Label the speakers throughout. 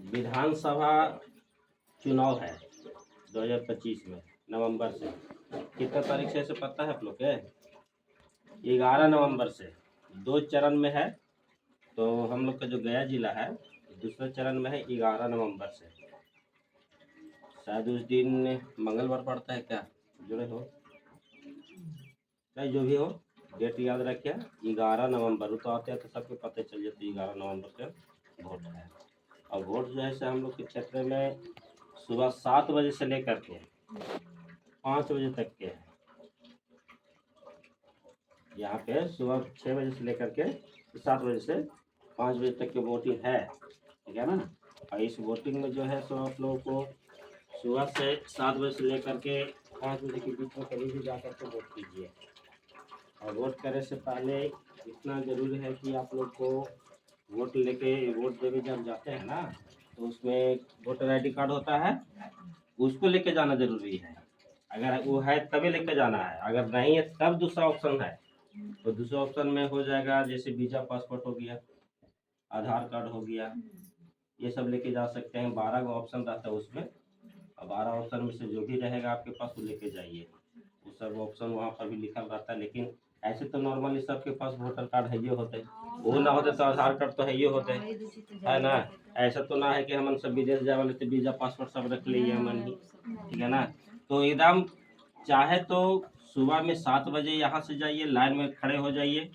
Speaker 1: विधानसभा चुनाव है 2025 में नवंबर से। कितना तारीख से पता है आप लोग के? 11 नवंबर से। 2 चरण में है। तो हम लोग का जो गया जिला है दूसरा चरण में है 11 नवंबर से। शायद उस दिन मंगलवार पड़ता है क्या, जुड़े हो चाहे जो भी हो, डेट याद रखिए 11 नवंबर। तो आते हैं तो सबको पता चल जाता है 11 नवंबर से वोट है। और वोट जो है से हम लोग के क्षेत्र में सुबह 7 बजे से लेकर के 5 बजे तक के है। यहाँ पे सुबह 6 बजे से लेकर के 7 बजे से 5 बजे तक की वोटिंग है, ठीक है ना। और इस वोटिंग में जो है सो आप लोगों को सुबह से 7 बजे से लेकर के 5 बजे के बीच में कभी भी जाकर के वोट कीजिए। और वोट करने से पहले इतना ज़रूरी है कि आप लोग को वोट लेके वोट देने जब जाते हैं ना तो उसमें वोटर आईडी कार्ड होता है, उसको लेके जाना ज़रूरी है। अगर वो है तभी लेके जाना है, अगर नहीं है तब दूसरा ऑप्शन है। तो दूसरे ऑप्शन में हो जाएगा जैसे वीज़ा पासपोर्ट हो गया, आधार कार्ड हो गया, ये सब लेके जा सकते हैं। 12 का ऑप्शन रहता है उसमें, और 12 ऑप्शन में से जो भी रहेगा आपके पास वो लेके जाइए। वो सब ऑप्शन वहाँ पर भी लिखा रहता है। लेकिन ऐसे तो नॉर्मली सबके पास वोटर कार्ड है ये होते, वो ना होते तो आधार कार्ड तो है ये होते, है ना। ऐसा तो ना है कि हम सब विदेश जाए वाले तो वीज़ा पासपोर्ट सब रख लिए हमन ही, ठीक है ना। तो एकदम चाहे तो सुबह में 7 बजे यहाँ से जाइए, लाइन में खड़े हो जाइए।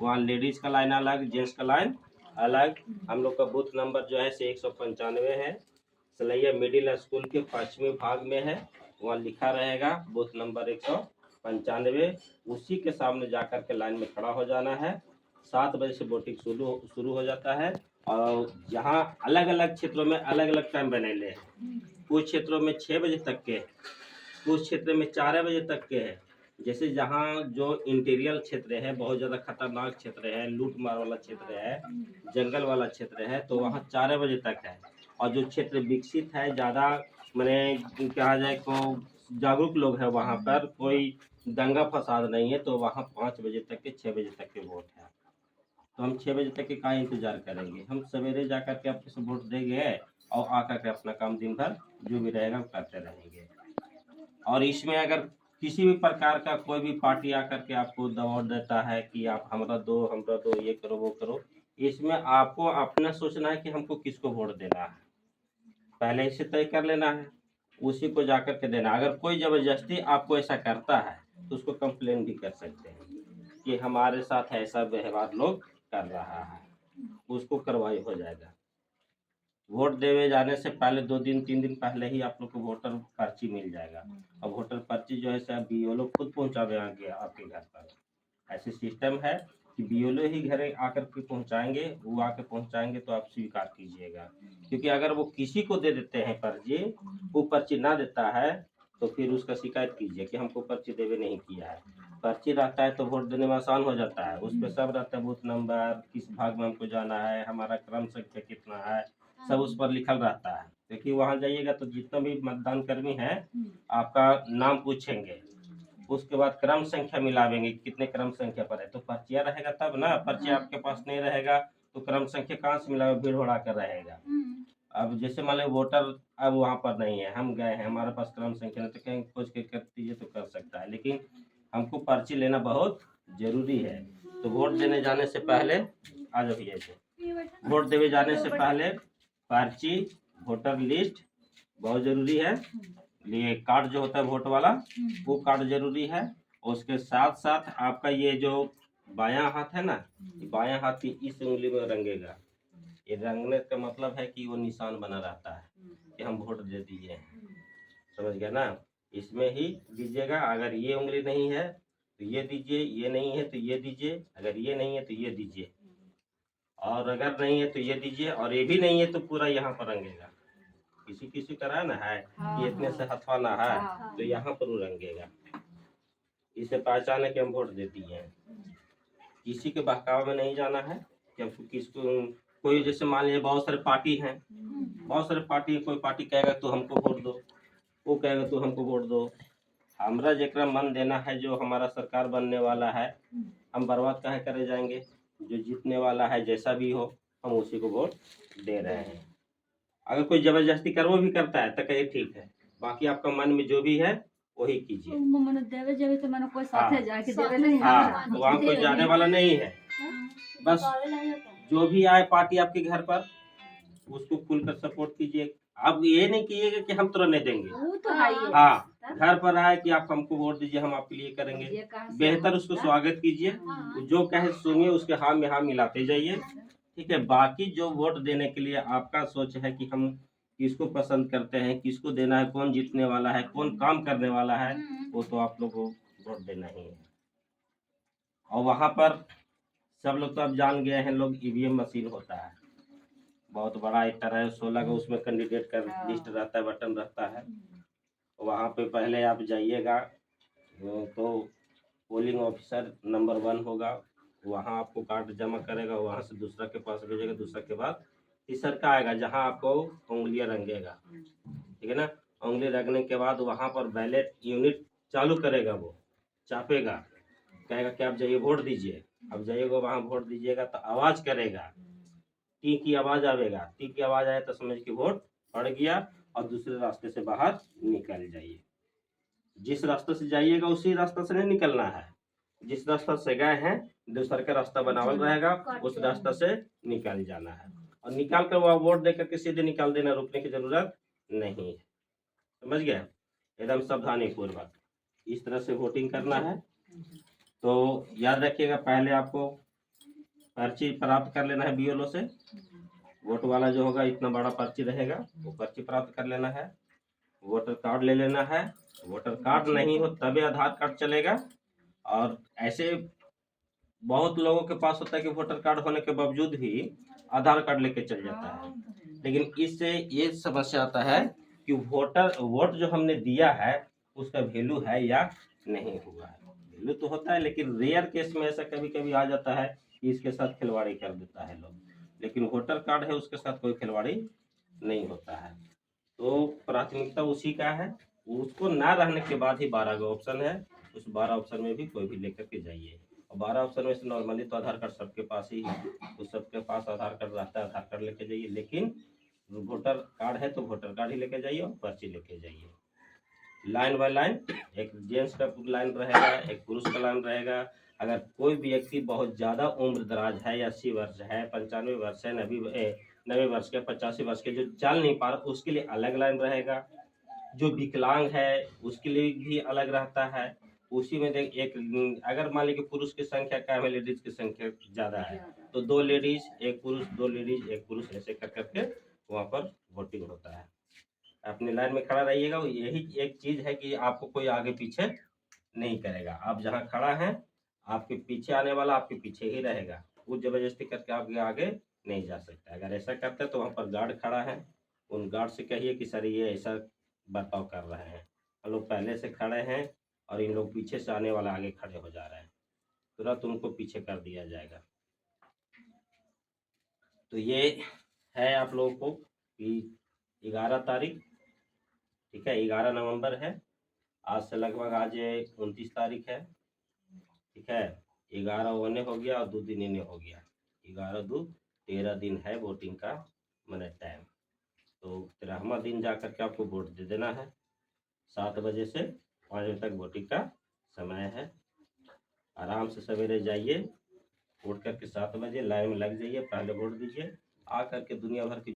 Speaker 1: वहाँ लेडीज़ का लाइन अलग, जेंट्स का लाइन अलग। हम लोग का बूथ नंबर जो है से 195 है। सलैया मिडिल स्कूल के पश्चिमी भाग में है, वहाँ लिखा रहेगा बूथ नंबर 195। उसी के सामने जाकर के लाइन में खड़ा हो जाना है। 7 बजे से वोटिंग शुरू हो जाता है। और यहाँ अलग अलग क्षेत्रों में अलग अलग टाइम बनेले हैं। कुछ क्षेत्रों में 6 बजे तक के, कुछ क्षेत्र में 4 बजे तक के है। जैसे जहाँ जो इंटीरियर क्षेत्र है, बहुत ज़्यादा खतरनाक क्षेत्र है, लूट मार वाला क्षेत्र है, जंगल वाला क्षेत्र है, तो वहाँ 4 बजे तक है। और जो क्षेत्र विकसित है, ज़्यादा मैंने कहा जाए तो जागरूक लोग हैं, वहाँ पर कोई दंगा फसाद नहीं है, तो वहाँ 5 बजे तक के 6 बजे तक के वोट है। तो हम 6 बजे तक के का इंतजार करेंगे, हम सवेरे जाकर के आपको वोट देंगे और आकर के अपना काम दिन भर जो भी रहेगा वो करते रहेंगे। और इसमें अगर किसी भी प्रकार का कोई भी पार्टी आकर के आपको दबाव देता है कि आप हमरा दो, ये करो वो करो, इसमें आपको अपना सोचना है कि हमको किसको वोट देना है, पहले इसे तय कर लेना है, उसी को जाकर के देना। अगर कोई ज़बरदस्ती आपको ऐसा करता है तो उसको कंप्लेन भी कर सकते हैं कि हमारे साथ ऐसा व्यवहार लोग कर रहा है, उसको कार्रवाई हो जाएगा। वोट देने जाने से पहले 2 दिन 3 दिन पहले ही आप लोग को वोटर पर्ची मिल जाएगा। और वोटर पर्ची जो है सर बीएलओ खुद पहुँचावे आगे आपके घर पर। ऐसे सिस्टम है कि बीएलओ ही घर आकर के पहुँचाएंगे, वो आके पहुँचाएंगे तो आप स्वीकार कीजिएगा। क्योंकि अगर वो किसी को दे देते हैं पर्ची, वो पर्ची ना देता है तो फिर उसका शिकायत कीजिए कि हमको पर्ची देवे नहीं किया है। पर्ची रहता है तो वोट देने में आसान हो जाता है, उस पर सब रहता है, बूथ नंबर, किस भाग में हमको जाना है, हमारा क्रम संख्या कितना है, सब उस पर लिखल रहता है। देखिए वहाँ जाइएगा तो जितना भी मतदान कर्मी है आपका नाम पूछेंगे, उसके बाद क्रम संख्या मिलावेंगे, कितने क्रम संख्या पर है। तो पर्चिया रहेगा तब ना, पर्चिया आपके पास नहीं रहेगा तो क्रम संख्या कहाँ से मिलावे, भीड़ भड़ा कर रहेगा। अब जैसे मान लो वोटर अब वहाँ पर नहीं है, हम गए हैं, हमारे पास क्रम संख्या नहीं, तो कहीं खोज के कर दीजिए तो कर सकता है, लेकिन हमको पर्ची लेना बहुत जरूरी है। तो वोट देने जाने से पहले आ जाओ भैया से, वोट देने जाने से पहले पर्ची, वोटर लिस्ट बहुत जरूरी है। ये कार्ड जो होता है वोट वाला, वो कार्ड जरूरी है। उसके साथ साथ आपका ये जो बायां हाथ है ना, बायां हाथ की इस उंगली में रंगेगा। ये रंगने का मतलब है कि वो निशान बना रहता है कि हम वोट दे दिए हैं, समझ गया ना। इसमें ही दीजिएगा। अगर ये उंगली नहीं है तो ये दीजिए, ये नहीं है तो ये दीजिए, अगर ये नहीं है तो ये दीजिए, और अगर नहीं है तो ये दीजिए, और ये भी नहीं है तो पूरा यहाँ पर रंगेगा। किसी किसी का ना है कि इतने से हथवाना है तो यहाँ पर वो रंगेगा। इसे पहचाने के हम वोट दे दिए हैं। किसी के बहकावे में नहीं जाना है कि हमको किसको, कोई जैसे मान लीजिए बहुत सारे पार्टी हैं, बहुत सारे पार्टी, कोई पार्टी कहेगा तो हमको वोट दो, वो कहेगा तो हमको वोट दो। हमरा जरा मन देना है, जो हमारा सरकार बनने वाला है, हम बर्बाद काहे करे जाएंगे। जो जीतने वाला है जैसा भी हो हम उसी को वोट दे रहे हैं। अगर कोई जबरदस्ती कर वो भी करता है तो कहिए ठीक है, बाकी आपका मन में जो भी है वही कीजिए।
Speaker 2: मने देवे जेबे तो मने कोई साथे जाके देवे नहीं
Speaker 1: हाँ, तो वहाँ कोई जाने वाला नहीं है। बस जो भी आए पार्टी आपके घर पर उसको खुलकर सपोर्ट कीजिए। आप ये नहीं कीजिएगा कि हम तुरंत नहीं देंगे।
Speaker 2: वो तो है ही।
Speaker 1: हाँ, घर पर आए कि आप हमको वोट दीजिए, हम आपके लिए करेंगे।
Speaker 2: ये कहाँ से
Speaker 1: बेहतर उसको स्वागत कीजिए, वो जो कहे सुनिए, उसके हाँ में हाँ मिलाते जाइए। ठीक है, बाकी जो वोट देने के लिए आपका सोच है कि हम किसको पसंद करते हैं, किसको देना है, कौन जीतने वाला है, कौन काम करने वाला है, वो तो आप लोग को वोट देना ही है। और वहाँ पर सब लोग तो अब जान गए हैं, लोग ईवीएम मशीन होता है, बहुत बड़ा एक तरह 16 का उसमें कैंडिडेट का लिस्ट रहता है, बटन रहता है। वहाँ पे पहले आप जाइएगा तो पोलिंग ऑफिसर नंबर 1 होगा, वहाँ आपको कार्ड जमा करेगा, वहाँ से दूसरा के पास भेजेगा, दूसरा के बाद तीसरा का आएगा जहाँ आपको उंगलियां रंगेगा। ठीक है ना, उंगली रंगने के बाद वहाँ पर बैलेट यूनिट चालू करेगा, वो चापेगा, कहेगा कि आप जाइए वोट दीजिए। अब जाइएगा वहाँ वोट दीजिएगा तो आवाज़ करेगा, टी की आवाज़ आवेगा, टी की आवाज़ आए तो समझ के वोट पड़ गया और दूसरे रास्ते से बाहर निकल जाइए। जिस रास्ते से जाइएगा उसी रास्ते से नहीं निकलना है, जिस रास्ता से गए हैं दूसरा का रास्ता बनावल रहेगा, उस रास्ता से निकल जाना है और निकाल कर वहाँ वोट देकर के सीधे निकाल देना, रुकने की जरूरत नहीं है। समझ गया, एकदम सावधानी पूर्वक इस तरह से वोटिंग करना है। तो याद रखिएगा, पहले आपको पर्ची प्राप्त कर लेना है बीएलओ से, वोट वाला जो होगा इतना बड़ा पर्ची रहेगा, वो पर्ची प्राप्त कर लेना है। वोटर कार्ड ले लेना है, वोटर कार्ड नहीं हो तभी आधार कार्ड चलेगा। और ऐसे बहुत लोगों के पास होता है कि वोटर कार्ड होने के बावजूद भी आधार कार्ड लेके चल जाता है, लेकिन इससे ये समस्या आता है कि वोट जो हमने दिया है उसका वैल्यू है या नहीं हुआ है। वैल्यू तो होता है, लेकिन रेयर केस में ऐसा कभी कभी आ जाता है कि इसके साथ खिलवाड़ी कर देता है लोग, लेकिन वोटर कार्ड है उसके साथ कोई खिलवाड़ी नहीं होता है। तो प्राथमिकता उसी का है, उसको ना रहने के बाद ही 12 का ऑप्शन है, उस 12 ऑप्शन में भी कोई भी लेकर के जाइए। और 12 ऑप्शन में से नॉर्मली तो आधार कार्ड सबके पास ही है, तो सबके पास आधार कार्ड रहता है, आधार कार्ड लेके जाइए। लेकिन वोटर कार्ड है तो वोटर कार्ड ही लेके जाइए और पर्ची लेके जाइए। लाइन बाय लाइन, एक जेंट्स का लाइन रहेगा, एक पुरुष का लाइन रहेगा। अगर कोई भी व्यक्ति बहुत ज़्यादा उम्र दराज है, 80 वर्ष है, 95 वर्ष है, 90 वर्ष के, 85 वर्ष के, जो चल नहीं पा रहा उसके लिए अलग लाइन रहेगा। जो विकलांग है उसके लिए भी अलग रहता है। उसी में देख एक, अगर मान लीजिए पुरुष की संख्या कम है, लेडीज की संख्या ज़्यादा है, तो 2 लेडीज 1 पुरुष, 2 लेडीज 1 पुरुष, ऐसे कर करके वहाँ पर वोटिंग होता है। अपनी लाइन में खड़ा रहिएगा। यही एक चीज़ है कि आपको कोई आगे पीछे नहीं करेगा, आप जहाँ खड़ा है आपके पीछे आने वाला आपके पीछे ही रहेगा, वो जबरदस्ती करके आपके आगे नहीं जा सकता। अगर ऐसा करते हैं तो वहाँ पर गार्ड खड़ा है, उन गार्ड से कहिए कि सर ये ऐसा बर्ताव कर रहे हैं, हम लोग पहले से खड़े हैं और इन लोग पीछे से आने वाला आगे खड़े हो जा रहे हैं, तुरंत उनको पीछे कर दिया जाएगा। तो ये है आप लोगों को कि 11 तारीख, ठीक है, 11 नवंबर है, आज से लगभग आज 29 तारीख है। ठीक है, 11 ओने हो गया और 2 दिन इन्हें हो गया, 11 2 13 दिन है वोटिंग का मैंने टाइम। तो 13वां दिन जा करके आपको वोट दे देना है। 7 बजे से 5 बजे तक वोटिंग का समय है। आराम से सवेरे जाइए, उठ करके 7 बजे लाइन में लग जाइए, पहले वोट दीजिए। आ करके दुनिया भर की